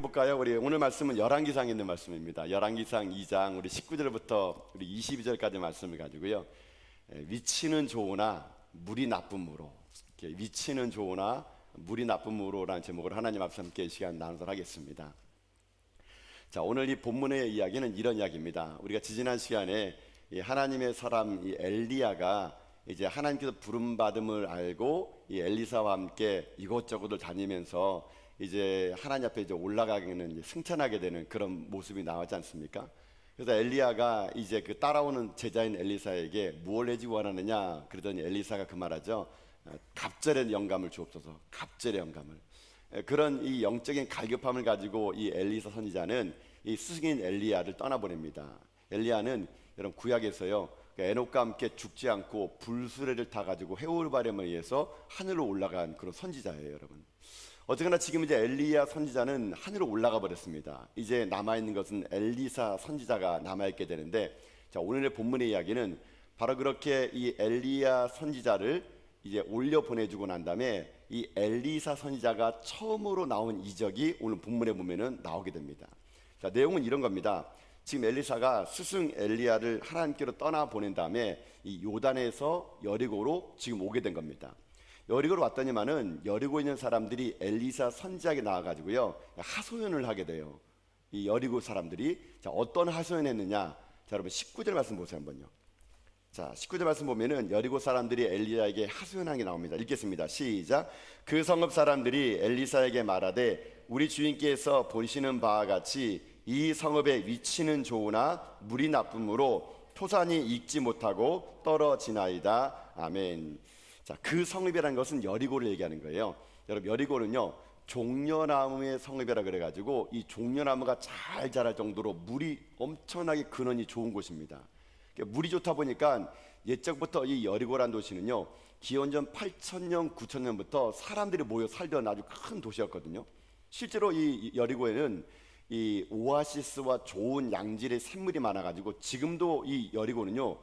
볼까요? 우리 오늘 말씀은 열왕기상에 있는 말씀입니다. 열왕기상 2장 우리 19절부터 우리 22절까지 말씀을 가지고요. 위치는 좋으나 물이 나쁨으로, 위치는 좋으나 물이 나쁨으로라는 제목으로 하나님 앞에서 함께 이 시간 나누도록 하겠습니다. 자, 오늘 이 본문의 이야기는 이런 이야기입니다. 우리가 지지난 시간에 이 하나님의 사람 이 엘리야가 이제 하나님께서 부름받음을 알고 이 엘리사와 함께 이곳저곳을 다니면서 이제 하나님 앞에 이제 올라가기는 승천하게 되는 그런 모습이 나오지 않습니까? 그래서 엘리야가 이제 그 따라오는 제자인 엘리사에게 무엇을 해주고 원하느냐 그러더니 엘리사가 그 말하죠. 갑절의 영감을 주옵소서. 갑절의 영감을. 그런 이 영적인 갈급함을 가지고 이 엘리사 선지자는 이 스승인 엘리야를 떠나보냅니다. 엘리야는 여러분 구약에서요 에녹과 함께 죽지 않고 불수레를 타가지고 해올바람에 의해서 하늘로 올라간 그런 선지자예요, 여러분. 어쨌거나 지금 이제 엘리야 선지자는 하늘로 올라가 버렸습니다. 이제 남아있는 것은 엘리사 선지자가 남아있게 되는데, 자, 오늘의 본문의 이야기는 바로 그렇게 이 엘리야 선지자를 이제 올려 보내주고 난 다음에 이 엘리사 선지자가 처음으로 나온 이적이 오늘 본문에 보면은 나오게 됩니다. 자, 내용은 이런 겁니다. 지금 엘리사가 스승 엘리야를 하나님께로 떠나 보낸 다음에 이 요단에서 여리고로 지금 오게 된 겁니다. 여리고로 왔더니만은 여리고에 있는 사람들이 엘리사 선지자에게 나와가지고요 하소연을 하게 돼요. 이 여리고 사람들이 자 어떤 하소연했느냐? 자, 여러분 19절 말씀 보세요 한번요. 자, 19절 말씀 보면은 여리고 사람들이 엘리야에게 하소연한 게 나옵니다. 읽겠습니다. 시작. 그 성읍 사람들이 엘리사에게 말하되 우리 주인께서 보시는 바와 같이 이 성읍의 위치는 좋으나 물이 나쁨으로 토산이 익지 못하고 떨어지나이다. 아멘. 자, 그 성읍이라는 것은 여리고를 얘기하는 거예요. 여러분, 여리고는요 종려나무의 성읍이라 그래가지고 이 종려나무가 잘 자랄 정도로 물이 엄청나게 근원이 좋은 곳입니다. 물이 좋다 보니까 옛적부터 이 여리고란 도시는요 기원전 8,000년, 9,000년부터 사람들이 모여 살던 아주 큰 도시였거든요. 실제로 이 여리고에는 이 오아시스와 좋은 양질의 샘물이 많아가지고 지금도 이 여리고는요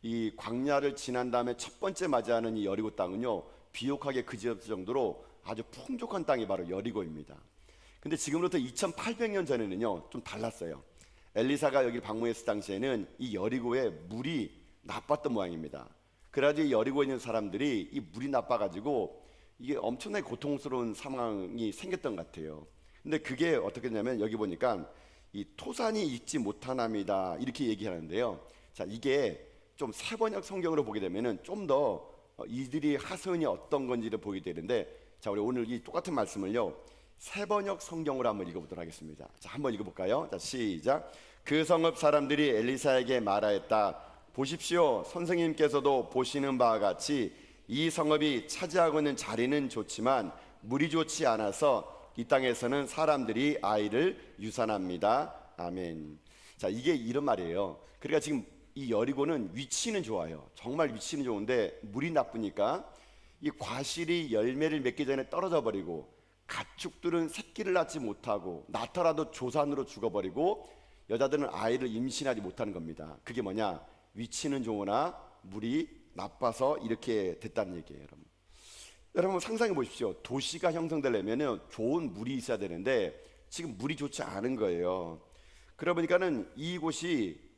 이 광야를 지난 다음에 첫 번째 맞이하는 이 여리고 땅은요 비옥하게 그지없을 정도로 아주 풍족한 땅이 바로 여리고입니다. 근데 지금부터 2800년 전에는요 좀 달랐어요. 엘리사가 여기 방문했을 당시에는 이 여리고에 물이 나빴던 모양입니다. 그래가지고 이 여리고에 있는 사람들이 이 물이 나빠가지고 이게 엄청나게 고통스러운 상황이 생겼던 것 같아요. 근데 그게 어떻게 되냐면 여기 보니까 이 토산이 익지 못하나이다 이렇게 얘기하는데요. 자, 이게 좀 세번역 성경으로 보게 되면은 좀 더 이들이 하소연이 어떤 건지를 보게 되는데, 자, 우리 오늘 이 똑같은 말씀을요 세번역 성경으로 한번 읽어보도록 하겠습니다. 자, 한번 읽어볼까요? 자, 시작. 그 성읍 사람들이 엘리사에게 말하였다. 보십시오, 선생님께서도 보시는 바와 같이 이 성읍이 차지하고 있는 자리는 좋지만 물이 좋지 않아서 이 땅에서는 사람들이 아이를 유산합니다. 아멘. 자, 이게 이런 말이에요. 그러니까 지금 이 여리고는 위치는 좋아요. 정말 위치는 좋은데 물이 나쁘니까 이 과실이 열매를 맺기 전에 떨어져 버리고 가축들은 새끼를 낳지 못하고 낳더라도 조산으로 죽어버리고 여자들은 아이를 임신하지 못하는 겁니다. 그게 뭐냐? 위치는 좋으나 물이 나빠서 이렇게 됐다는 얘기예요. 여러분 상상해 보십시오. 도시가 형성되려면 좋은 물이 있어야 되는데 지금 물이 좋지 않은 거예요. 그러다 보니까는 이곳이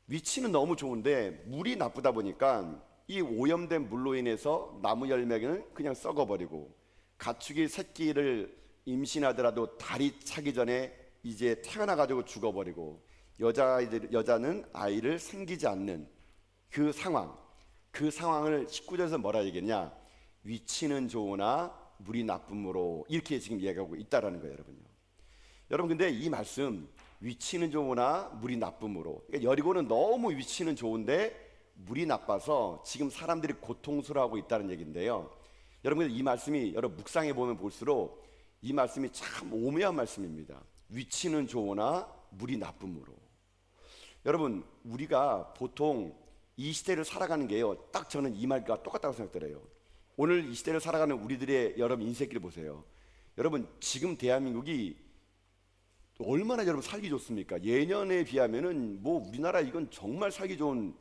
위치는 너무 좋은데 물이 나쁘다 보니까 이 오염된 물로 인해서 나무 열매는 그냥 썩어버리고 가축이 새끼를 임신하더라도 달이 차기 전에 이제 태어나가지고 죽어버리고 여자는 아이를 생기지 않는 그 상황을 19절에서 뭐라 얘기했냐? 위치는 좋으나 물이 나쁨으로 이렇게 지금 이야기하고 있다라는 거예요, 여러분요. 여러분 근데 이 말씀 위치는 좋으나 물이 나쁨으로, 그러니까 여리고는 너무 위치는 좋은데 물이 나빠서 지금 사람들이 고통스러워하고 있다는 얘기인데요. 여러분 이 말씀이 여러분 묵상해 보면 볼수록 이 말씀이 참 오묘한 말씀입니다. 위치는 좋으나 물이 나쁨으로. 여러분 우리가 보통 이 시대를 살아가는 게요 딱 저는 이 말과 똑같다고 생각돼요. 오늘 이 시대를 살아가는 우리들의 여러분 인생길 보세요. 여러분 지금 대한민국이 얼마나 여러분 살기 좋습니까? 예년에 비하면은 뭐 우리나라 이건 정말 살기 좋은,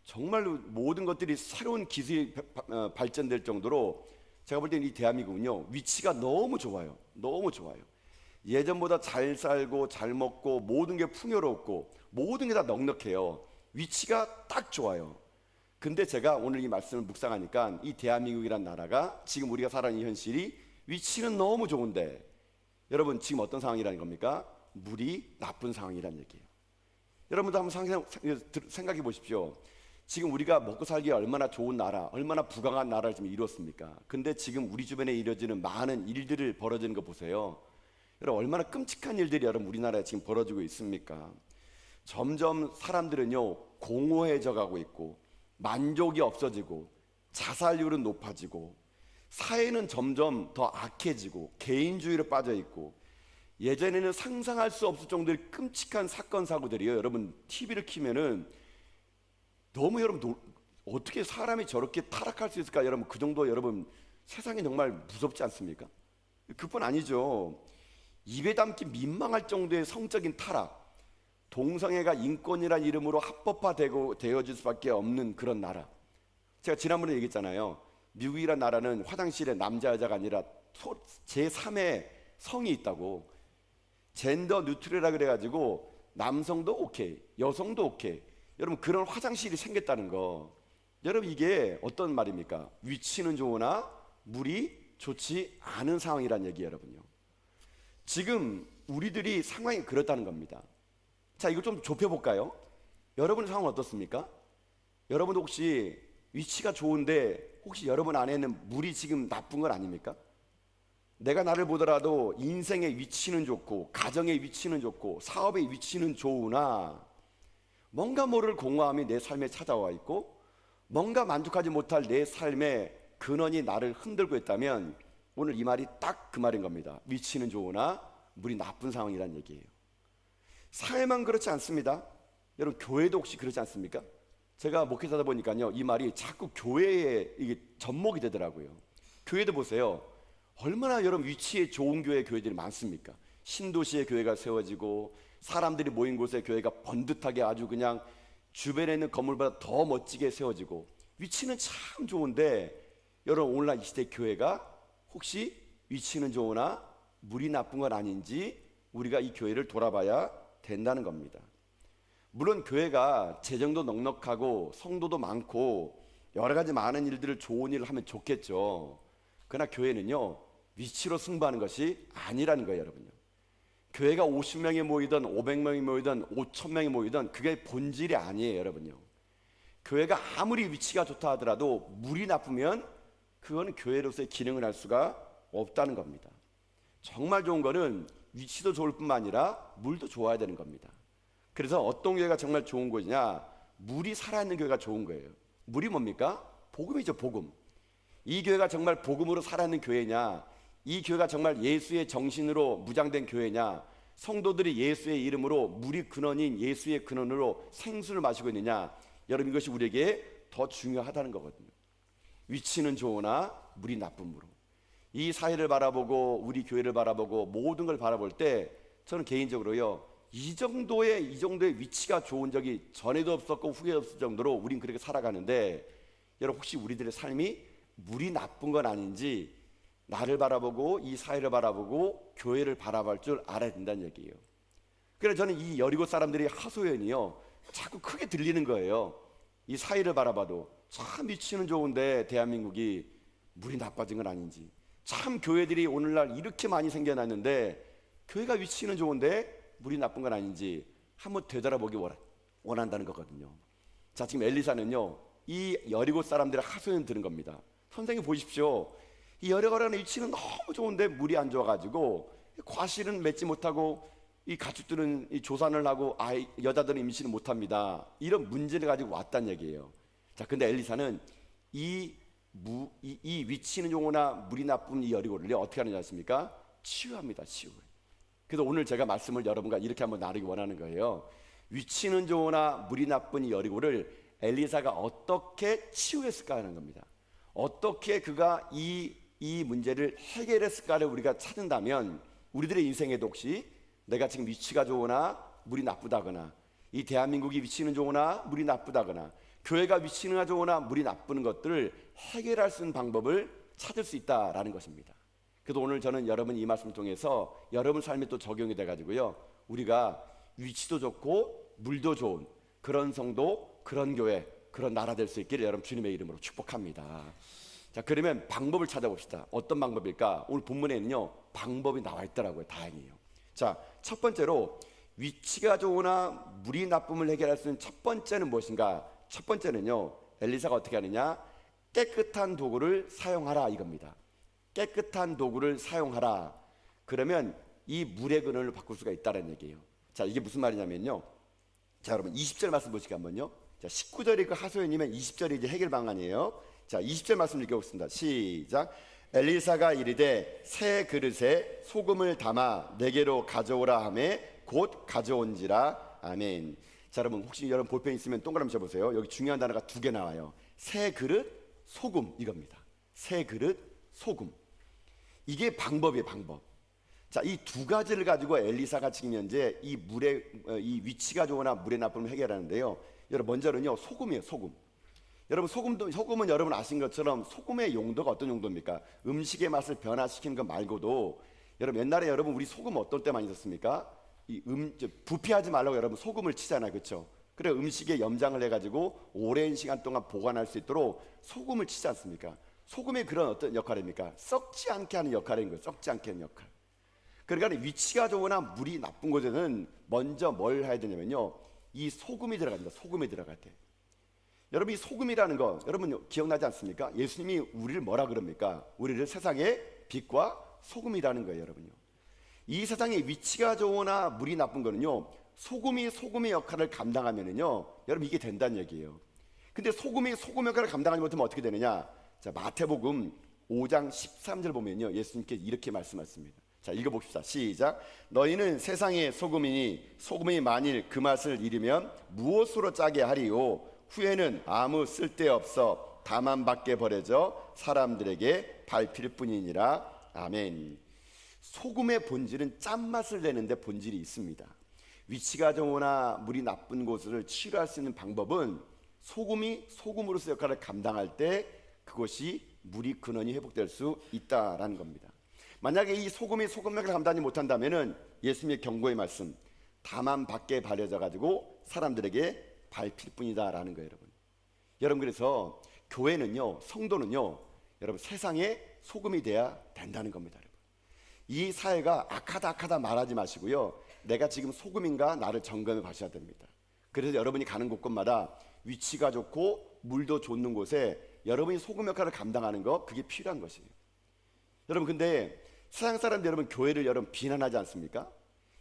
정말로 모든 것들이 새로운 기술이 발전될 정도로 제가 볼 때는 이 대한민국은요 위치가 너무 좋아요. 너무 좋아요. 예전보다 잘 살고 잘 먹고 모든 게 풍요롭고 모든 게 다 넉넉해요. 위치가 딱 좋아요. 근데 제가 오늘 이 말씀을 묵상하니까 이 대한민국이란 나라가 지금 우리가 살아가는 이 현실이 위치는 너무 좋은데 여러분 지금 어떤 상황이라는 겁니까? 물이 나쁜 상황이라는 얘기예요. 여러분도 한번 생각해 보십시오. 지금 우리가 먹고 살기에 얼마나 좋은 나라, 얼마나 부강한 나라를 지금 이뤘습니까? 근데 지금 우리 주변에 이루어지는 많은 일들을 벌어지는 거 보세요. 여러분 얼마나 끔찍한 일들이 여러분 우리나라에 지금 벌어지고 있습니까? 점점 사람들은요 공허해져 가고 있고 만족이 없어지고 자살률은 높아지고 사회는 점점 더 악해지고 개인주의로 빠져 있고 예전에는 상상할 수 없을 정도의 끔찍한 사건 사고들이요. 여러분 TV를 키면은 너무 여러분 어떻게 사람이 저렇게 타락할 수 있을까? 여러분 그 정도 여러분 세상이 정말 무섭지 않습니까? 그뿐 아니죠. 입에 담기 민망할 정도의 성적인 타락, 동성애가 인권이란 이름으로 합법화되어질 수밖에 없는 그런 나라. 제가 지난번에 얘기했잖아요. 미국이란 나라는 화장실에 남자 여자가 아니라 제3의 성이 있다고. 젠더 뉴트럴이라 그래가지고 남성도 오케이, 여성도 오케이. 여러분 그런 화장실이 생겼다는 거. 여러분 이게 어떤 말입니까? 위치는 좋으나 물이 좋지 않은 상황이란 얘기예요, 여러분요. 지금 우리들이 상황이 그렇다는 겁니다. 자, 이거 좀 좁혀볼까요? 여러분의 상황은 어떻습니까? 여러분도 혹시 위치가 좋은데 혹시 여러분 안에는 물이 지금 나쁜 건 아닙니까? 내가 나를 보더라도 인생의 위치는 좋고 가정의 위치는 좋고 사업의 위치는 좋으나 뭔가 모를 공허함이 내 삶에 찾아와 있고 뭔가 만족하지 못할 내 삶의 근원이 나를 흔들고 있다면 오늘 이 말이 딱 그 말인 겁니다. 위치는 좋으나 물이 나쁜 상황이란 얘기예요. 사회만 그렇지 않습니다. 여러분 교회도 혹시 그렇지 않습니까? 제가 목회자다 보니까요 이 말이 자꾸 교회에 이게 접목이 되더라고요. 교회도 보세요. 얼마나 여러분 위치에 좋은 교회들이 많습니까? 신도시의 교회가 세워지고 사람들이 모인 곳에 교회가 번듯하게 아주 그냥 주변에 있는 건물보다 더 멋지게 세워지고 위치는 참 좋은데 여러분 오늘날 이 시대 교회가 혹시 위치는 좋으나 물이 나쁜 건 아닌지 우리가 이 교회를 돌아봐야 된다는 겁니다. 물론 교회가 재정도 넉넉하고 성도도 많고 여러 가지 많은 일들을 좋은 일을 하면 좋겠죠. 그러나 교회는요 위치로 승부하는 것이 아니라는 거예요, 여러분요. 교회가 50명이 모이든 500명이 모이든 5,000명이 모이든 그게 본질이 아니에요, 여러분요. 교회가 아무리 위치가 좋다 하더라도 물이 나쁘면 그거는 교회로서의 기능을 할 수가 없다는 겁니다. 정말 좋은 거는 위치도 좋을 뿐만 아니라 물도 좋아야 되는 겁니다. 그래서 어떤 교회가 정말 좋은 곳이냐? 물이 살아있는 교회가 좋은 거예요. 물이 뭡니까? 복음이죠, 복음. 이 교회가 정말 복음으로 살아있는 교회냐? 이 교회가 정말 예수의 정신으로 무장된 교회냐? 성도들이 예수의 이름으로 물이 근원인 예수의 근원으로 생수를 마시고 있느냐? 여러분 이것이 우리에게 더 중요하다는 거거든요. 위치는 좋으나 물이 나쁨으로. 이 사회를 바라보고 우리 교회를 바라보고 모든 걸 바라볼 때 저는 개인적으로요. 이 정도의 위치가 좋은 적이 전에도 없었고 후에도 없을 정도로 우린 그렇게 살아가는데 여러분 혹시 우리들의 삶이 물이 나쁜 건 아닌지 나를 바라보고 이 사회를 바라보고 교회를 바라볼 줄 알아야 된다는 얘기예요. 그래서 저는 이 여리고 사람들이 하소연이요 자꾸 크게 들리는 거예요. 이 사회를 바라봐도 참 위치는 좋은데 대한민국이 물이 나빠진 건 아닌지, 참 교회들이 오늘날 이렇게 많이 생겨났는데 교회가 위치는 좋은데 물이 나쁜 건 아닌지 한번 되돌아보기 원한다는 거거든요. 자, 지금 엘리사는요 이 여리고 사람들의 하소연 들은 겁니다. 선생님 보십시오. 이 여리고라는 위치는 너무 좋은데 물이 안 좋아가지고 과실은 맺지 못하고 이 가축들은 이 조산을 하고 여자들은 임신을 못합니다. 이런 문제를 가지고 왔다는 얘기예요. 자, 근데 엘리사는 이 위치는 좋으나 물이 나쁜 이 여리고를 어떻게 하는지 아십니까? 치유합니다. 치유. 그래서 오늘 제가 말씀을 여러분과 이렇게 한번 나누기 원하는 거예요. 위치는 좋으나 물이 나쁜 이 여리고를 엘리사가 어떻게 치유했을까 하는 겁니다. 어떻게 그가 이 문제를 해결했을까를 우리가 찾는다면 우리들의 인생에도 혹시 내가 지금 위치가 좋으나 물이 나쁘다거나 이 대한민국이 위치는 좋으나 물이 나쁘다거나 교회가 위치는 좋으나 물이 나쁘는 것들을 해결할 수 있는 방법을 찾을 수 있다라는 것입니다. 그래도 오늘 저는 여러분 이 말씀을 통해서 여러분 삶에 또 적용이 돼가지고요, 우리가 위치도 좋고 물도 좋은 그런 성도, 그런 교회, 그런 나라 될 수 있기를 여러분 주님의 이름으로 축복합니다. 자, 그러면 방법을 찾아봅시다. 어떤 방법일까? 오늘 본문에는요 방법이 나와 있더라고요. 다행이에요. 자, 첫 번째로 위치가 좋으나 물이 나쁨을 해결할 수 있는 첫 번째는 무엇인가? 첫 번째는요, 엘리사가 어떻게 하느냐? 깨끗한 도구를 사용하라 이겁니다. 깨끗한 도구를 사용하라. 그러면 이 물의 근원을 바꿀 수가 있다는 얘기예요. 자, 이게 무슨 말이냐면요, 자, 여러분 20절 말씀 보시게 한번요. 자, 19절이 그 하소연이면 20절이 이제 해결 방안이에요. 자, 20절 말씀 읽어보겠습니다. 시작. 엘리사가 이르되 새 그릇에 소금을 담아 내게로 가져오라 하매 곧 가져온지라. 아멘. 자, 여러분 혹시 여러분 볼펜 있으면 동그라미 쳐보세요. 여기 중요한 단어가 두 개 나와요. 새 그릇, 소금 이겁니다. 새 그릇, 소금. 이게 방법이에요, 방법. 자, 이 두 가지를 가지고 엘리사가 지금 현재 이 물의 이 위치가 좋으나 물의 나쁨을 해결하는데요. 여러분 먼저는요 소금이에요, 소금. 여러분 소금은 여러분 아신 것처럼 소금의 용도가 어떤 용도입니까? 음식의 맛을 변화시키는 것 말고도 여러분 옛날에 여러분 우리 소금 어떨 때 많이 썼습니까? 부패하지 말라고 여러분 소금을 치잖아요, 그렇죠? 그래 음식에 염장을 해가지고 오랜 시간 동안 보관할 수 있도록 소금을 치지 않습니까? 소금의 그런 어떤 역할입니까? 썩지 않게 하는 역할인 거예요. 썩지 않게 하는 역할. 그러니까 위치가 좋으나 물이 나쁜 곳에는 먼저 뭘 해야 되냐면요, 이 소금이 들어갑니다. 소금이 들어갈 때. 여러분 이 소금이라는 거 여러분 기억나지 않습니까? 예수님이 우리를 뭐라 그럽니까? 우리를 세상의 빛과 소금이라는 거예요, 여러분요. 이 세상에 위치가 좋으나 물이 나쁜 거는요, 소금이 소금의 역할을 감당하면은요, 여러분 이게 된다는 얘기예요. 근데 소금이 소금 역할을 감당하지 못하면 어떻게 되느냐? 자, 마태복음 5장 13절 보면요, 예수님께서 이렇게 말씀하십니다. 자, 읽어봅시다. 시작. 너희는 세상의 소금이니 소금이 만일 그 맛을 잃으면 무엇으로 짜게 하리요? 후에는 아무 쓸데없어 다만 밖에 버려져 사람들에게 밟힐 뿐이니라. 아멘. 소금의 본질은 짠맛을 내는데 본질이 있습니다. 위치가 좋으나 물이 나쁜 곳을 치료할 수 있는 방법은 소금이 소금으로서 역할을 감당할 때 그것이 물이 근원이 회복될 수 있다라는 겁니다. 만약에 이 소금이 소금 역할을 감당하지 못한다면은 예수님의 경고의 말씀, 다만 밖에 버려져 가지고 사람들에게 밟힐 뿐이다라는 거예요, 여러분. 여러분 그래서 교회는요, 성도는요, 여러분 세상에 소금이 돼야 된다는 겁니다, 여러분. 이 사회가 악하다 말하지 마시고요, 내가 지금 소금인가 나를 점검해 보셔야 됩니다. 그래서 여러분이 가는 곳곳마다 위치가 좋고 물도 좋는 곳에 여러분이 소금 역할을 감당하는 거, 그게 필요한 것이에요. 여러분 근데 세상 사람들 여러분 교회를 여러분 비난하지 않습니까?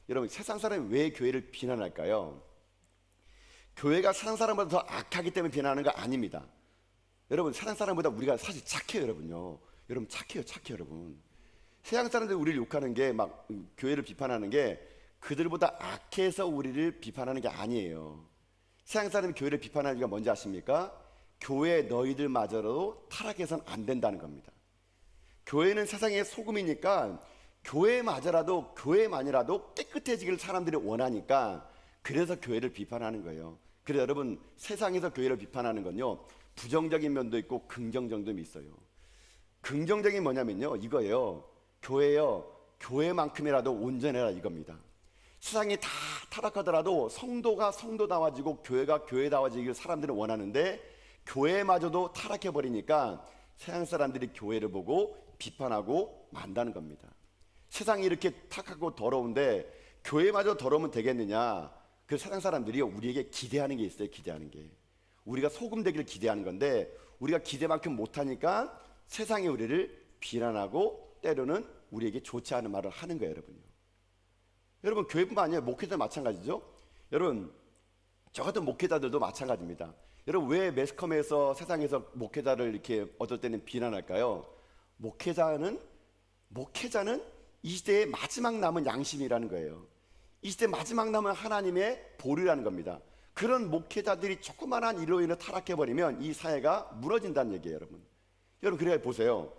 여러분 세상 사람이 왜 교회를 비난할까요? 교회가 세상 사람보다 더 악하기 때문에 비난하는 거 아닙니다. 여러분 세상 사람보다 우리가 사실 착해요, 여러분요. 여러분 착해요, 여러분. 세상 사람들이 우리를 욕하는 게 막 교회를 비판하는 게 그들보다 악해서 우리를 비판하는 게 아니에요. 세상 사람이 교회를 비판하는 이유가 뭔지 아십니까? 교회 너희들마저도 타락해서는 안 된다는 겁니다. 교회는 세상의 소금이니까 교회만이라도 깨끗해지기를 사람들이 원하니까 그래서 교회를 비판하는 거예요. 그래서 여러분 세상에서 교회를 비판하는 건요, 부정적인 면도 있고 긍정적인 면도 있어요. 긍정적인 뭐냐면요, 이거예요. 교회만큼이라도 온전해라 이겁니다. 세상이 다 타락하더라도 성도가 성도다워지고 교회가 교회다워지기를 사람들은 원하는데 교회마저도 타락해버리니까 세상 사람들이 교회를 보고 비판하고 만다는 겁니다. 세상이 이렇게 탁하고 더러운데 교회마저 더러우면 되겠느냐? 그 세상 사람들이 우리에게 기대하는 게 있어요. 기대하는 게 우리가 소금 되기를 기대하는 건데 우리가 기대만큼 못하니까 세상이 우리를 비난하고 때로는 우리에게 좋지 않은 말을 하는 거예요, 여러분요. 여러분 교회뿐만 아니라 목회자 마찬가지죠. 여러분 저 같은 목회자들도 마찬가지입니다. 여러분 왜 매스컴에서 세상에서 목회자를 이렇게 어떨 때는 비난할까요? 목회자는 이 시대의 마지막 남은 양심이라는 거예요. 이 시대 마지막 남은 하나님의 보루라는 겁니다. 그런 목회자들이 조그만한 일로 인해 타락해버리면 이 사회가 무너진다는 얘기예요, 여러분. 여러분 그래 보세요.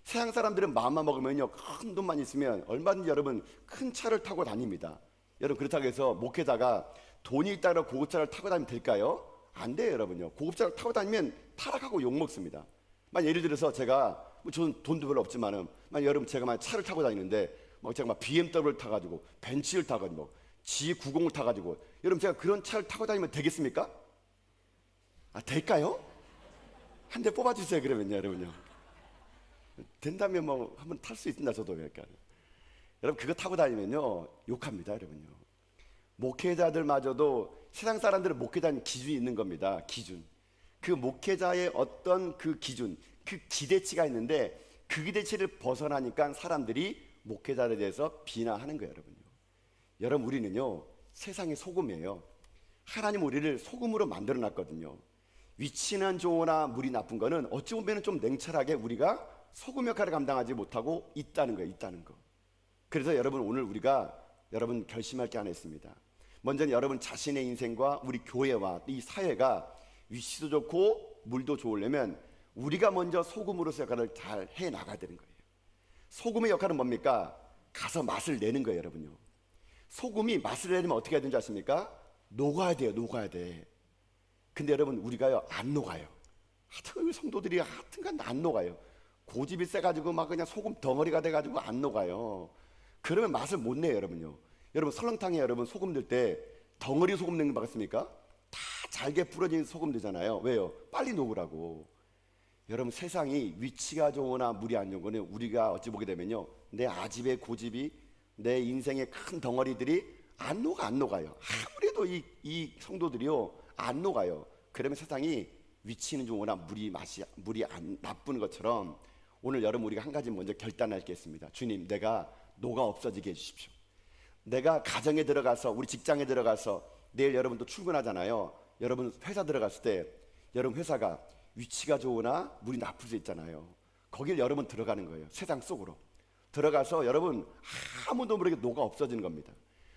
세상 사람들은 마음만 먹으면요, 큰 돈만 있으면 얼마든지 여러분 큰 차를 타고 다닙니다. 여러분 그렇다고 해서 목회자가 돈이 있다고 고급차를 타고 다니면 될까요? 안 돼요, 여러분요. 고급차를 타고 다니면 타락하고 욕먹습니다. 예를 들어서 제가 뭐 저는 돈도 별로 없지만은 여러분 제가 막 차를 타고 다니는데 막 제가 막 BMW를 타가지고 벤츠를 타가지고 뭐 G90을 타가지고 여러분 제가 그런 차를 타고 다니면 되겠습니까? 될까요? 한 대 뽑아주세요. 그러면요, 여러분요. 된다면 뭐 한번 탈 수 있습니다. 저도 그러니까. 여러분 그거 타고 다니면요 욕합니다, 여러분요. 목회자들마저도 세상 사람들은 목회자는 기준이 있는 겁니다. 기준. 그 목회자의 어떤 그 기준, 그 기대치가 있는데 그 기대치를 벗어나니까 사람들이 목회자에 대해서 비난하는 거예요, 여러분요. 여러분 우리는요 세상의 소금이에요. 하나님 우리를 소금으로 만들어 놨거든요. 위치는 좋으나 물이 나쁜 거는 어찌 보면 좀 냉철하게 우리가 소금 역할을 감당하지 못하고 있다는 거예요. 있다는 거. 그래서 여러분 오늘 우리가 여러분 결심할 게 하나 있습니다. 먼저는 여러분 자신의 인생과 우리 교회와 이 사회가 위치도 좋고 물도 좋으려면 우리가 먼저 소금으로서 역할을 잘 해나가야 되는 거예요. 소금의 역할은 뭡니까? 가서 맛을 내는 거예요, 여러분요. 소금이 맛을 내려면 어떻게 해야 되는지 아십니까? 녹아야 돼요. 녹아야 돼. 근데 여러분 우리가요 안 녹아요. 하여튼 성도들이 하여튼간 안 녹아요. 고집이 세가지고 막 그냥 소금 덩어리가 돼가지고 안 녹아요. 그러면 맛을 못 내요, 여러분요. 여러분 설렁탕에 여러분 소금 넣을 때 덩어리 소금 넣는 거 봤습니까? 다 잘게 부러진 소금 되잖아요. 왜요? 빨리 녹으라고. 여러분 세상이 위치가 좋으나 물이 안 좋은 거는 우리가 어찌 보게 되면요 내 아집의 고집이 내 인생의 큰 덩어리들이 안 녹아요. 아무래도 이 성도들이요 안 녹아요. 그러면 세상이 위치는 좋으나 물이 안 나쁜 것처럼 오늘 여러분 우리가 한 가지 먼저 결단할 게 있습니다. 주님, 내가 녹아 없어지게 해주십시오. 내가 가정에 들어가서 우리 직장에 들어가서 내일 여러분 또 출근하잖아요. 여러분 회사 들어갔을 때 여러분 회사가 위치가 좋으나 물이 나쁠 수 있잖아요. 거길 여러분 들어가는 거예요. 세상 속으로 들어가서 여러분 아무도 모르게 녹아 없어지는 겁니다.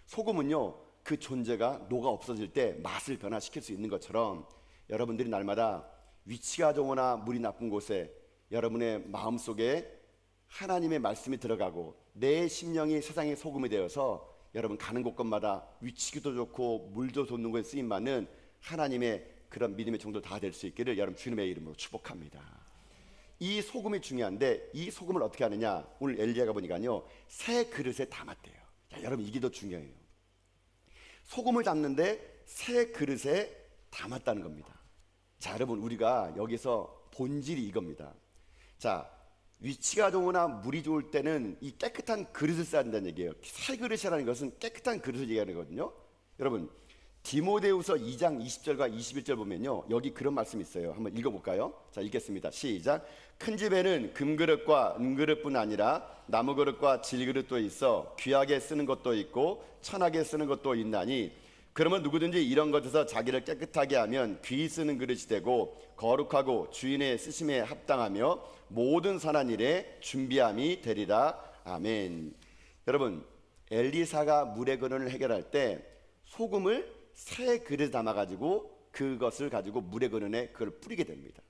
소금은요 그 존재가 녹아 없어질 때 맛을 변화시킬 수 있는 것처럼 여러분들이 날마다 위치가 좋으나 물이 나쁜 곳에 여러분의 마음속에 하나님의 말씀이 들어가고 내 심령이 세상의 소금이 되어서 여러분 가는 곳곳마다 위치기도 좋고 물도 돋는 곳에 쓰임받는 하나님의 그런 믿음의 정도 다 될 수 있기를 여러분 주님의 이름으로 축복합니다. 이 소금이 중요한데 이 소금을 어떻게 하느냐? 오늘 엘리야가 보니까요 새 그릇에 담았대요. 자, 여러분 이게 더 중요해요. 소금을 담는데 새 그릇에 담았다는 겁니다. 자, 여러분 우리가 여기서 본질이 이겁니다. 자, 위치가 좋으나 물이 좋을 때는 이 깨끗한 그릇을 써야 된다는 얘기예요. 새 그릇이라는 것은 깨끗한 그릇을 얘기하는 거거든요. 여러분 디모데후서 2장 20절과 21절 보면요 여기 그런 말씀이 있어요. 한번 읽어볼까요? 자, 읽겠습니다. 시작. 큰 집에는 금그릇과 은그릇뿐 아니라 나무그릇과 질그릇도 있어 귀하게 쓰는 것도 있고 천하게 쓰는 것도 있나니 그러면 누구든지 이런 것에서 자기를 깨끗하게 하면 귀히 쓰는 그릇이 되고 거룩하고 주인의 쓰심에 합당하며 모든 선한 일에 준비함이 되리라. 아멘. 여러분 엘리사가 물의 근원을 해결할 때 소금을 새 그릇에 담아가지고 그것을 가지고 물의 근원에 그걸 뿌리게 됩니다.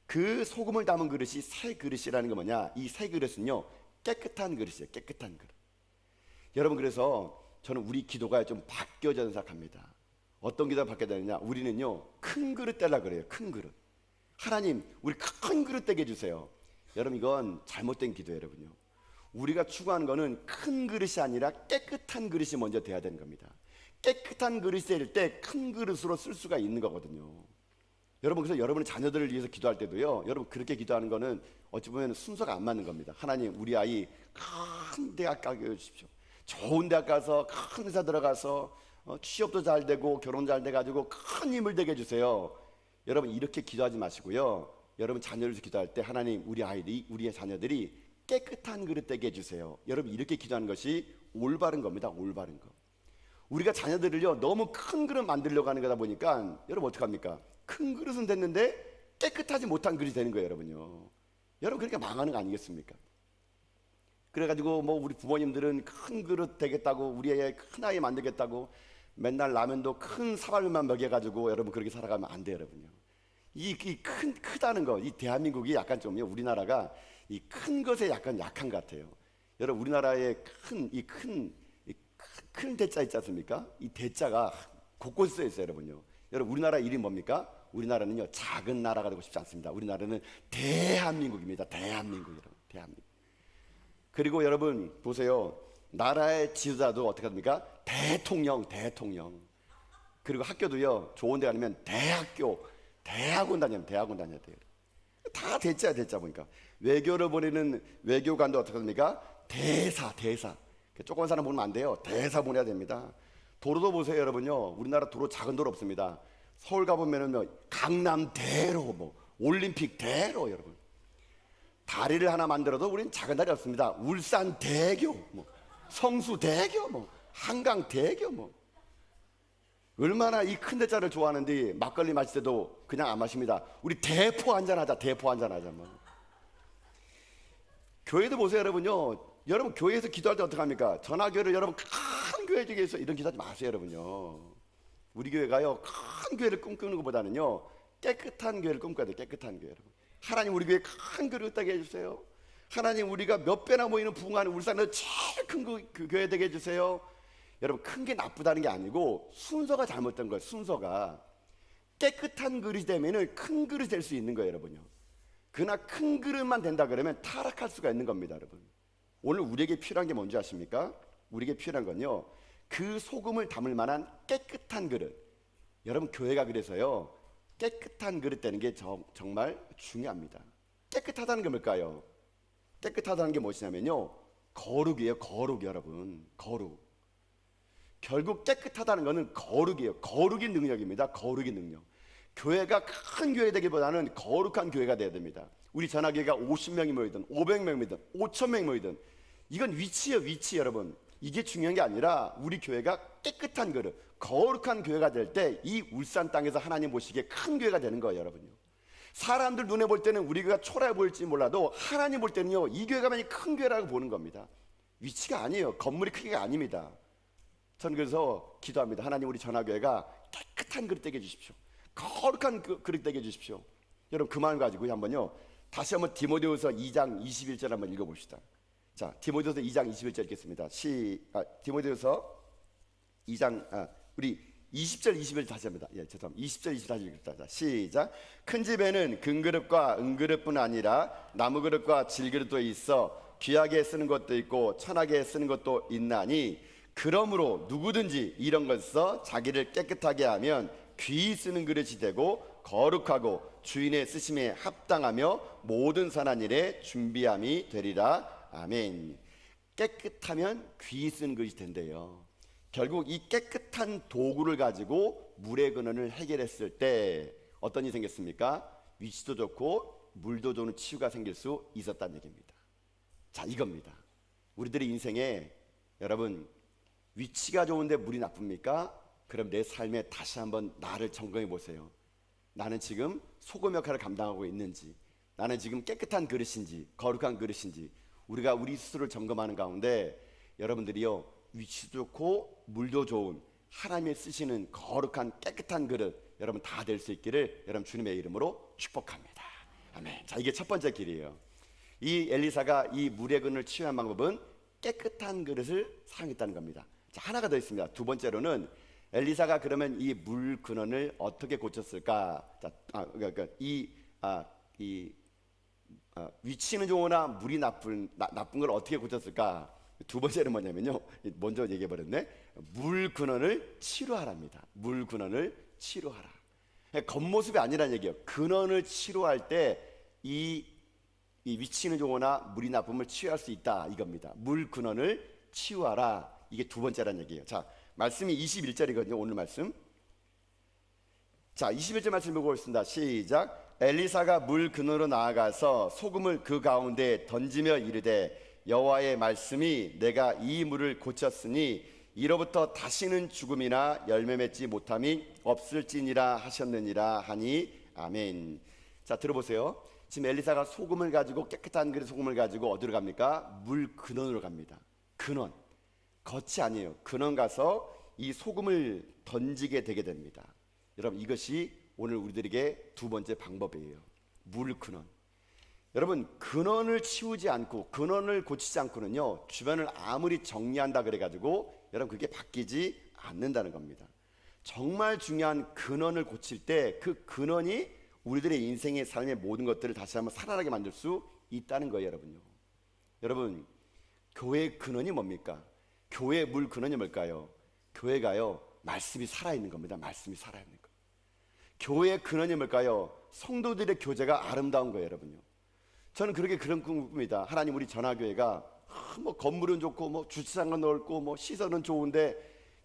그 소금을 담은 그릇이 새 그릇이라는 게 뭐냐? 이 새 그릇은요 깨끗한 그릇이에요. 깨끗한 그릇. 여러분 그래서 저는 우리 기도가 좀 바뀌어져 생각합니다. 어떤 기도가 바뀌어야 되느냐? 우리는요 큰 그릇 떼라 그래요. 큰 그릇. 하나님 우리 큰 그릇 떼게 해주세요. 여러분 이건 잘못된 기도예요. 여러분요 우리가 추구하는 거는 큰 그릇이 아니라 깨끗한 그릇이 먼저 돼야 되는 겁니다. 깨끗한 그릇이 될 때 큰 그릇으로 쓸 수가 있는 거거든요. 여러분 그래서 여러분의 자녀들을 위해서 기도할 때도요 여러분 그렇게 기도하는 거는 어찌 보면 순서가 안 맞는 겁니다. 하나님 우리 아이 큰 대학 가게 해주십시오. 좋은 대학 가서 큰 회사 들어가서 취업도 잘 되고 결혼 잘 돼가지고 큰 힘을 되게 해주세요. 여러분 이렇게 기도하지 마시고요 여러분 자녀를 위해서 기도할 때 하나님 우리의 자녀들이 깨끗한 그릇 되게 해주세요. 여러분 이렇게 기도하는 것이 올바른 겁니다. 올바른 거. 우리가 자녀들을요 너무 큰 그릇 만들려고 하는 거다 보니까 여러분 어떡합니까? 큰 그릇은 됐는데 깨끗하지 못한 그릇이 되는 거예요. 여러분요 여러분 그렇게 망하는 거 아니겠습니까? 그래가지고 뭐 우리 부모님들은 큰 그릇 되겠다고 우리 애 큰 아이 만들겠다고 맨날 라면도 큰 사발면만 먹여가지고 여러분 그렇게 살아가면 안 돼요. 여러분요 크다는 거, 이 대한민국이 약간 좀요 우리나라가 이 큰 것에 약간 약한 것 같아요. 여러분 우리나라의 큰 대자 있지 않습니까? 이 대자가 곳곳에 써 있어요. 여러분요 여러분 우리나라 이름이 뭡니까? 우리나라는요 작은 나라가 되고 싶지 않습니다. 우리나라는 대한민국입니다. 대한민국 여러분, 대한민국. 그리고 여러분 보세요. 나라의 지도자도 어떻게 합니까? 대통령. 그리고 학교도요 좋은 데 가면 대학교, 대학원 다녀야 돼요. 다 대자 보니까 외교를 보내는 외교관도 어떻게 합니까? 대사. 조그만 사람 보면 안 돼요. 대사 보내야 됩니다. 도로도 보세요 여러분요. 우리나라 도로 작은 도로 없습니다. 서울 가보면은 강남대로 올림픽대로 여러분. 다리를 하나 만들어도 우리는 작은 다리 없습니다. 울산대교, 성수대교, 한강대교 얼마나 이 큰 대자를 좋아하는데 막걸리 마실 때도 그냥 안 마십니다. 우리 대포 한잔 하자. 교회도 보세요 여러분요. 여러분 교회에서 기도할 때 어떻게 합니까? 전화교회를 여러분 큰 교회 중에서 이런 기도하지 마세요 여러분요. 우리 교회가요 큰 교회를 꿈꾸는 것보다는요 깨끗한 교회를 꿈꿔야 돼요. 깨끗한 교회. 여러분 하나님 우리 교회 큰 교회를 되게 해주세요. 하나님 우리가 몇 배나 모이는 부흥하는 울산에서 제일 큰 그 교회 되게 해주세요. 여러분 큰 게 나쁘다는 게 아니고 순서가 잘못된 거예요. 순서가 깨끗한 그릇이 되면은 큰 그릇이 될 수 있는 거예요 여러분요. 그러나 큰 그릇만 된다 그러면 타락할 수가 있는 겁니다 여러분. 오늘 우리에게 필요한 게 뭔지 아십니까? 우리에게 필요한 건요 그 소금을 담을 만한 깨끗한 그릇. 여러분 교회가 그래서요 깨끗한 그릇 되는 게 정말 중요합니다. 깨끗하다는 게 뭘까요? 깨끗하다는 게 무엇이냐면요 거룩이에요. 거룩 여러분. 거룩. 결국 깨끗하다는 것은 거룩이에요. 거룩의 능력입니다. 거룩의 능력. 교회가 큰 교회 되기보다는 거룩한 교회가 돼야 됩니다. 우리 전화교회가 50명이 모이든 500명이든 5,000명이 모이든 이건 위치예요. 위치 여러분. 이게 중요한 게 아니라 우리 교회가 깨끗한 그릇, 거룩한 교회가 될 때 이 울산 땅에서 하나님 보시기에 큰 교회가 되는 거예요 여러분요. 사람들 눈에 볼 때는 우리 교회가 초라해 보일지 몰라도 하나님 볼 때는요 이 교회가 많이 큰 교회라고 보는 겁니다. 위치가 아니에요. 건물이 크기가 아닙니다. 저는 그래서 기도합니다. 하나님 우리 전화교회가 깨끗한 그릇 되게 해주십시오. 거룩한 그릇 되게 해주십시오. 여러분 그 마음 가지고 한번요 다시 한번 디모데후서 2장 21절 한번 읽어봅시다. 자 디모데후서 2장 21절 읽겠습니다. 디모데후서 2장 우리 20절 21절 다시 합니다. 죄송합니다. 20절 20절 다시 읽겠습니다. 시작. 큰 집에는 금그릇과 은그릇뿐 아니라 나무그릇과 질그릇도 있어 귀하게 쓰는 것도 있고 천하게 쓰는 것도 있나니 그러므로 누구든지 이런 것에서 자기를 깨끗하게 하면 귀히 쓰는 그릇이 되고 거룩하고 주인의 쓰심에 합당하며 모든 선한 일에 준비함이 되리라. 아멘. 깨끗하면 귀히 쓰는 그릇이 된대요. 결국 이 깨끗한 도구를 가지고 물의 근원을 해결했을 때 어떤 일이 생겼습니까? 위치도 좋고 물도 좋은 치유가 생길 수 있었다는 얘기입니다. 자 이겁니다. 우리들의 인생에 여러분 위치가 좋은데 물이 나쁩니까? 그럼 내 삶에 다시 한번 나를 점검해 보세요. 나는 지금 소금 역할을 감당하고 있는지, 나는 지금 깨끗한 그릇인지 거룩한 그릇인지 우리가 우리 스스로를 점검하는 가운데 여러분들이요 위치도 좋고 물도 좋은 하나님이 쓰시는 거룩한 깨끗한 그릇 여러분 다 될 수 있기를 여러분 주님의 이름으로 축복합니다. 아멘. 자 이게 첫 번째 길이에요. 이 엘리사가 이 물의 근을 치유한 방법은 깨끗한 그릇을 사용했다는 겁니다. 자 하나가 더 있습니다. 두 번째로는 엘리사가 그러면 이 물 근원을 어떻게 고쳤을까? 자, 그러니까 위치는 좋으나 물이 나쁜 걸 어떻게 고쳤을까? 두 번째는 뭐냐면요. 먼저 얘기해 버렸네. 물 근원을 치료하랍니다. 물 근원을 치료하라. 겉모습이 아니라는 얘기예요. 근원을 치료할 때 이 위치는 좋으나 물이 나쁨을 치유할 수 있다 이겁니다. 물 근원을 치유하라. 이게 두 번째라는 얘기예요. 자, 말씀이 21절이거든요. 오늘 말씀. 자, 21절 말씀 보고 있습니다. 시작. 엘리사가 물 근원으로 나아가서 소금을 그 가운데 던지며 이르되 여호와의 말씀이 내가 이 물을 고쳤으니 이로부터 다시는 죽음이나 열매 맺지 못함이 없을지니라 하셨느니라 하니 아멘. 자, 들어보세요. 지금 엘리사가 소금을 가지고 깨끗한 그릇 소금을 가지고 어디로 갑니까? 물 근원으로 갑니다. 근원. 겉이 아니에요. 근원 가서 이 소금을 던지게 되게 됩니다. 여러분 이것이 오늘 우리들에게 두 번째 방법이에요. 물 근원. 여러분 근원을 치우지 않고 근원을 고치지 않고는요 주변을 아무리 정리한다 그래가지고 여러분 그게 바뀌지 않는다는 겁니다. 정말 중요한 근원을 고칠 때 그 근원이 우리들의 인생의 삶의 모든 것들을 다시 한번 살아나게 만들 수 있다는 거예요, 여러분요. 여러분, 교회의 근원이 뭡니까? 교회의 물 근원이 뭘까요? 교회가요, 말씀이 살아있는 겁니다. 말씀이 살아있는 거. 교회의 근원이 뭘까요? 성도들의 교제가 아름다운 거예요, 여러분요. 저는 그런 꿈입니다. 하나님, 우리 전화교회가 뭐 건물은 좋고 뭐 주차장은 넓고 뭐 시설은 좋은데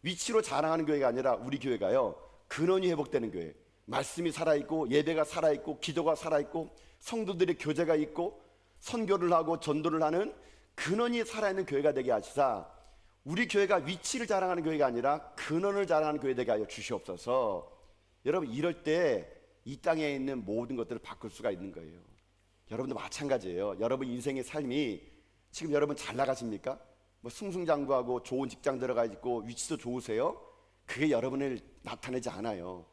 위치로 자랑하는 교회가 아니라 우리 교회가요, 근원이 회복되는 교회. 말씀이 살아있고 예배가 살아있고 기도가 살아있고 성도들의 교제가 있고 선교를 하고 전도를 하는 근원이 살아있는 교회가 되게 하시사, 우리 교회가 위치를 자랑하는 교회가 아니라 근원을 자랑하는 교회 되게 하여 주시옵소서. 여러분, 이럴 때 이 땅에 있는 모든 것들을 바꿀 수가 있는 거예요. 여러분도 마찬가지예요. 여러분 인생의 삶이 지금 여러분 잘 나가십니까? 뭐 승승장구하고 좋은 직장 들어가 있고 위치도 좋으세요? 그게 여러분을 나타내지 않아요.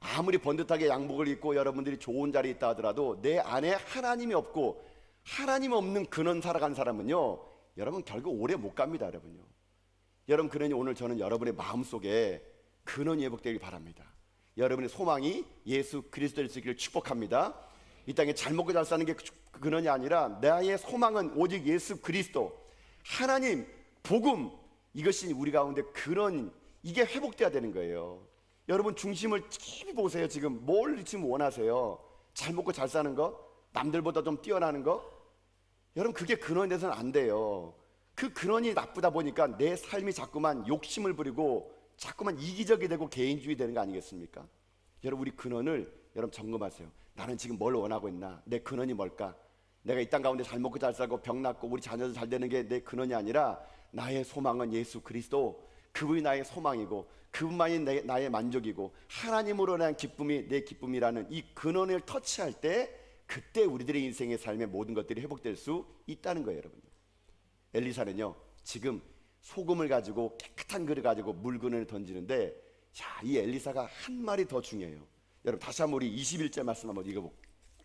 아무리 번듯하게 양복을 입고 여러분들이 좋은 자리에 있다 하더라도 내 안에 하나님이 없고 하나님 없는 근원 살아간 사람은요, 여러분 결국 오래 못 갑니다, 여러분요. 여러분, 그러니 오늘 저는 여러분의 마음속에 근원이 회복되길 바랍니다. 여러분의 소망이 예수 그리스도일 수 있기를 축복합니다. 이 땅에 잘 먹고 잘 사는 게 근원이 아니라 나의 소망은 오직 예수 그리스도, 하나님, 복음, 이것이 우리 가운데 근원, 이게 회복돼야 되는 거예요. 여러분 중심을 깊이 보세요. 지금 뭘 지금 원하세요? 잘 먹고 잘 사는 거? 남들보다 좀 뛰어나는 거? 여러분, 그게 근원이 돼서는 안 돼요. 그 근원이 나쁘다 보니까 내 삶이 자꾸만 욕심을 부리고 자꾸만 이기적이 되고 개인주의 되는 거 아니겠습니까? 여러분, 우리 근원을 여러분 점검하세요. 나는 지금 뭘 원하고 있나? 내 근원이 뭘까? 내가 이 땅 가운데 잘 먹고 잘 살고 병 낫고 우리 자녀들 잘 되는 게 내 근원이 아니라 나의 소망은 예수 그리스도, 그분이 나의 소망이고 그분만이 나의 만족이고 하나님으로 인한 기쁨이 내 기쁨이라는 이 근원을 터치할 때, 그때 우리들의 인생의 삶의 모든 것들이 회복될 수 있다는 거예요, 여러분. 엘리사는요, 지금 소금을 가지고 깨끗한 그릇 가지고 물 근원을 던지는데, 자, 이 엘리사가 한 말이 더 중요해요. 여러분, 다시 한번 우리 21절 말씀 한번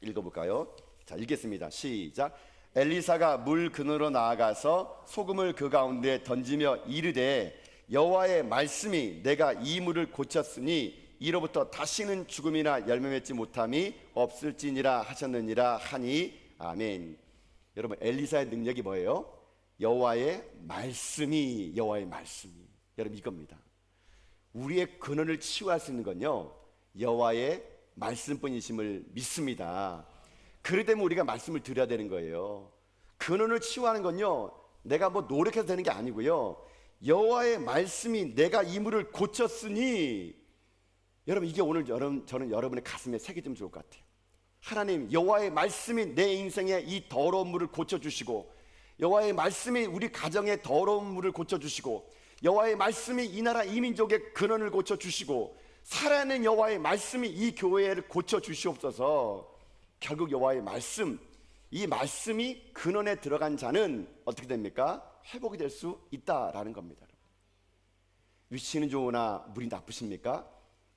읽어볼까요? 자, 읽겠습니다. 시작. 엘리사가 물 근으로 나아가서 소금을 그 가운데 던지며 이르되, 여호와의 말씀이 내가 이 물을 고쳤으니 이로부터 다시는 죽음이나 열매 맺지 못함이 없을지니라 하셨느니라 하니 아멘. 여러분, 엘리사의 능력이 뭐예요? 여호와의 말씀이, 여호와의 말씀이. 여러분, 이겁니다. 우리의 근원을 치유할 수 있는 건요, 여호와의 말씀뿐이심을 믿습니다. 그렇기 때문에 우리가 말씀을 드려야 되는 거예요. 근원을 치유하는 건요, 내가 뭐 노력해서 되는 게 아니고요, 여호와의 말씀이 내가 이 물을 고쳤으니. 여러분, 이게 오늘 저는 여러분의 가슴에 새겨지면 좋을 것 같아요. 하나님, 여호와의 말씀이 내 인생의 이 더러운 물을 고쳐주시고, 여호와의 말씀이 우리 가정의 더러운 물을 고쳐주시고, 여호와의 말씀이 이 나라 이 민족의 근원을 고쳐주시고, 살아있는 여호와의 말씀이 이 교회를 고쳐주시옵소서. 결국 여호와의 말씀, 이 말씀이 근원에 들어간 자는 어떻게 됩니까? 회복이 될 수 있다라는 겁니다. 위치는 좋으나 물이 나쁘십니까?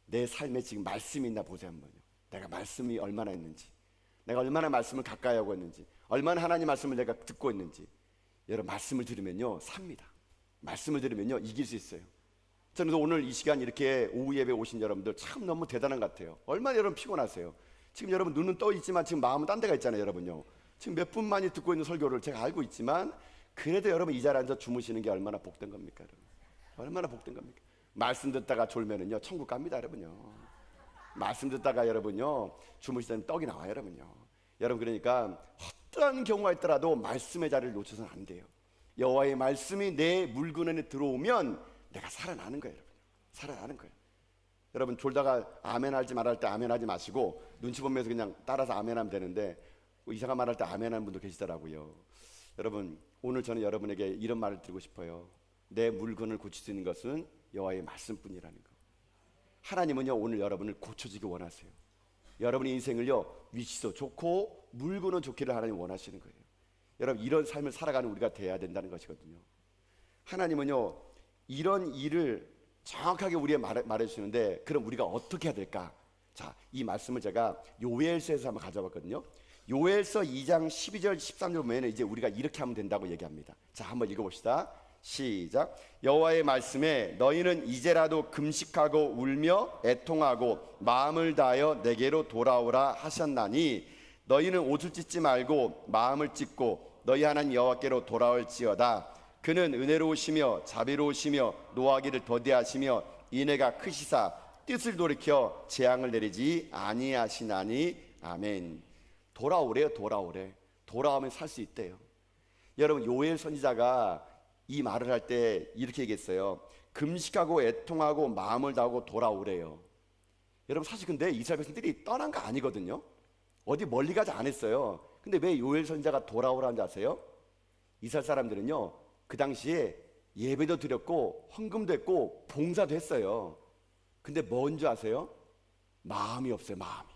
내 삶에 지금 말씀이 있나 보세요, 한번요. 내가 말씀이 얼마나 있는지, 내가 얼마나 말씀을 가까이 하고 있는지, 얼마나 하나님 말씀을 내가 듣고 있는지. 여러분, 말씀을 들으면요 삽니다. 말씀을 들으면요 이길 수 있어요. 저는 오늘 이 시간 이렇게 오후 예배 오신 여러분들 참 너무 대단한 것 같아요. 얼마나 여러분 피곤하세요. 지금 여러분 눈은 떠 있지만 지금 마음은 딴 데가 있잖아요, 여러분요. 지금 몇 분만이 듣고 있는 설교를 제가 알고 있지만, 그래도 여러분 이 자리에 앉아 주무시는 게 얼마나 복된 겁니까, 여러분? 얼마나 복된 겁니까? 말씀 듣다가 졸면은요 천국 갑니다, 여러분요. 말씀 듣다가 여러분요 주무시다면 떡이 나와요, 여러분요. 여러분, 그러니까 어떠한 경우가 있더라도 말씀의 자리를 놓쳐서는 안 돼요. 여호와의 말씀이 내 물근원에 들어오면 내가 살아나는 거예요, 여러분. 살아나는 거예요. 여러분, 졸다가 아멘 할지 말할 때 아멘 하지 마시고 눈치 보면서 그냥 따라서 아멘 하면 되는데, 이상한 말 할 때 아멘 하는 분도 계시더라고요. 여러분, 오늘 저는 여러분에게 이런 말을 드리고 싶어요. 내 물건을 고칠 수 있는 것은 여호와의 말씀뿐이라는 거. 하나님은요 오늘 여러분을 고쳐지기 원하세요. 여러분의 인생을요 위치도 좋고 물건은 좋기를 하나님 원하시는 거예요. 여러분, 이런 삶을 살아가는 우리가 돼야 된다는 것이거든요. 하나님은요 이런 일을 정확하게 우리에 말해주시는데, 그럼 우리가 어떻게 해야 될까? 자, 이 말씀을 제가 요엘서에서 한번 가져왔거든요. 요엘서 2장 12절 13절 보면 이제 우리가 이렇게 하면 된다고 얘기합니다. 자, 한번 읽어봅시다. 시작. 여호와의 말씀에 너희는 이제라도 금식하고 울며 애통하고 마음을 다하여 내게로 돌아오라 하셨나니 너희는 옷을 찢지 말고 마음을 찢고 너희 하나님 여호와께로 돌아올지어다. 그는 은혜로우시며 자비로우시며 노하기를 더디하시며 인애가 크시사 뜻을 돌이켜 재앙을 내리지 아니하시나니. 아멘. 돌아오래요. 돌아오래. 돌아오면 살 수 있대요. 여러분, 요엘 선지자가 이 말을 할 때 이렇게 얘기했어요. 금식하고 애통하고 마음을 다하고 돌아오래요. 여러분, 사실 근데 이스라엘 백성들이 떠난 거 아니거든요. 어디 멀리 가지 않았어요. 근데 왜 요엘 선지자가 돌아오라는지 아세요? 이스라엘 사람들은요, 그 당시에 예배도 드렸고 헌금도 했고 봉사도 했어요. 근데 뭔지 아세요? 마음이 없어요. 마음이.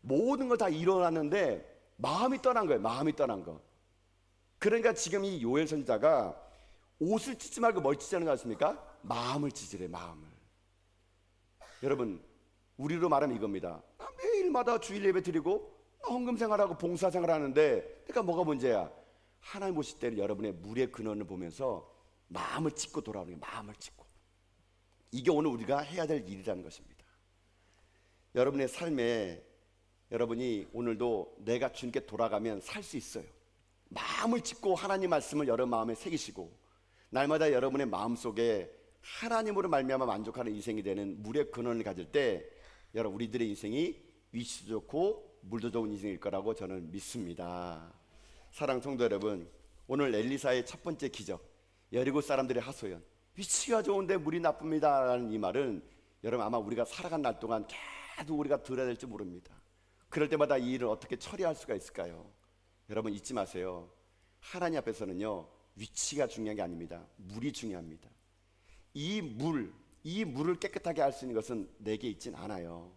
모든 거 다 일어났는데 마음이 떠난 거예요. 마음이 떠난 거. 그러니까 지금 이 요엘 선지자가 옷을 찢지 말고 뭘 찢자는 거 아십니까? 마음을 찢으래. 마음을. 여러분, 우리로 말하면 이겁니다. 나 매일마다 주일 예배 드리고 헌금 생활하고 봉사 생활하는데 내가 뭐가 문제야? 하나님 오실 때는 여러분의 물의 근원을 보면서 마음을 찢고 돌아오는 거예요. 마음을 찢고. 이게 오늘 우리가 해야 될 일이라는 것입니다. 여러분의 삶에 여러분이 오늘도 내가 주님께 돌아가면 살 수 있어요. 마음을 찢고 하나님 말씀을 여러분 마음에 새기시고 날마다 여러분의 마음속에 하나님으로 말미암아 만족하는 인생이 되는 물의 근원을 가질 때 여러분, 우리들의 인생이 위치도 좋고 물도 좋은 인생일 거라고 저는 믿습니다. 사랑 성도 여러분, 오늘 엘리사의 첫 번째 기적, 여리고 사람들의 하소연, 위치가 좋은데 물이 나쁩니다 라는 이 말은 여러분 아마 우리가 살아간 날 동안 계속 우리가 들어야 될지 모릅니다. 그럴 때마다 이 일을 어떻게 처리할 수가 있을까요? 여러분 잊지 마세요. 하나님 앞에서는요, 위치가 중요한 게 아닙니다. 물이 중요합니다. 이 물을 깨끗하게 할 수 있는 것은 내게 있진 않아요.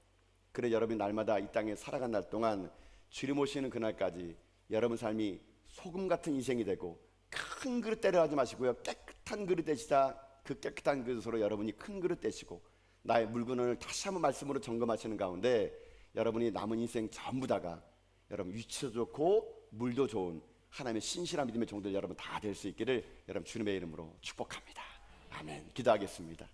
그래 여러분이 날마다 이 땅에 살아간 날 동안 주님 오시는 그날까지 여러분 삶이 소금 같은 인생이 되고 큰 그릇 때려 하지 마시고요, 깨끗한 그릇 되시다. 그 깨끗한 그릇으로 여러분이 큰 그릇 되시고 나의 물건을 다시 한번 말씀으로 점검하시는 가운데 여러분이 남은 인생 전부 다가 여러분 위치도 좋고 물도 좋은 하나님의 신실한 믿음의 종들 여러분 다 될 수 있기를 여러분 주님의 이름으로 축복합니다. 아멘. 기도하겠습니다.